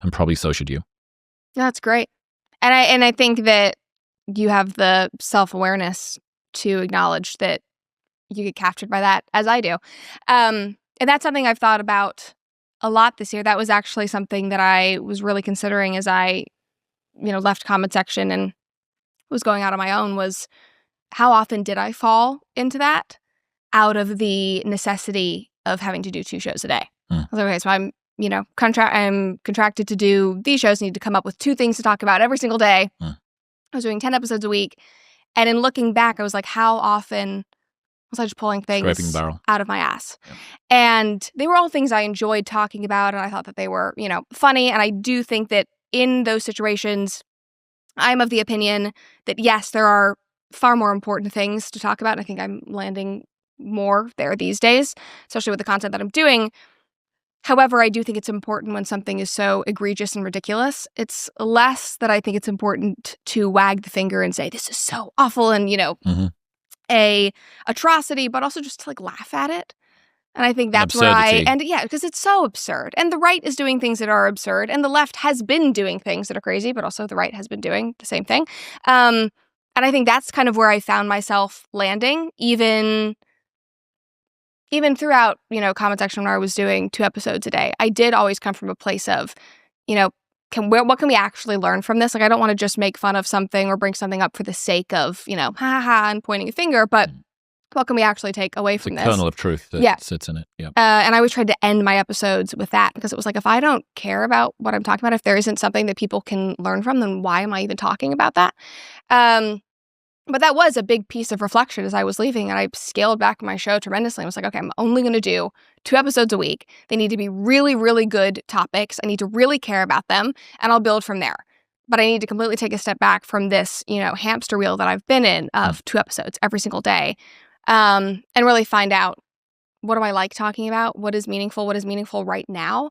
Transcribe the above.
And probably so should you. That's great. And I think that you have the self-awareness to acknowledge that you get captured by that, as I do. And that's something I've thought about a lot this year. That was actually something that I was really considering as I, left comment section and was going out on my own, was how often did I fall into that out of the necessity of having to do 2 shows a day. I was like, okay, so I'm contracted to do these shows, need to come up with 2 things to talk about every single day. I was doing 10 episodes a week. And in looking back, I was like, how often was I just pulling things out of my ass? Yeah. And they were all things I enjoyed talking about, and I thought that they were, funny. And I do think that in those situations, I'm of the opinion that, yes, there are far more important things to talk about. And I think I'm landing more there these days, especially with the content that I'm doing. However, I do think it's important when something is so egregious and ridiculous. It's less that I think it's important to wag the finger and say, this is so awful and, a atrocity, but also just to laugh at it. And I think that's where because it's so absurd. And the right is doing things that are absurd, and the left has been doing things that are crazy, but also the right has been doing the same thing. And I think that's kind of where I found myself landing, even throughout, comment section when I was doing 2 episodes a day. I did always come from a place of, what can we actually learn from this? I don't want to just make fun of something or bring something up for the sake of, ha ha ha, and pointing a finger, but what can we actually take away from this? The kernel of truth that sits in it. Yeah. And I always tried to end my episodes with that, because it was like, if I don't care about what I'm talking about, if there isn't something that people can learn from, then why am I even talking about that? But that was a big piece of reflection as I was leaving, and I scaled back my show tremendously. I was like, okay, I'm only going to do 2 episodes a week. They need to be really, really good topics. I need to really care about them, and I'll build from there. But I need to completely take a step back from this, hamster wheel that I've been in of 2 episodes every single day, and really find out, what do I like talking about? What is meaningful? What is meaningful right now?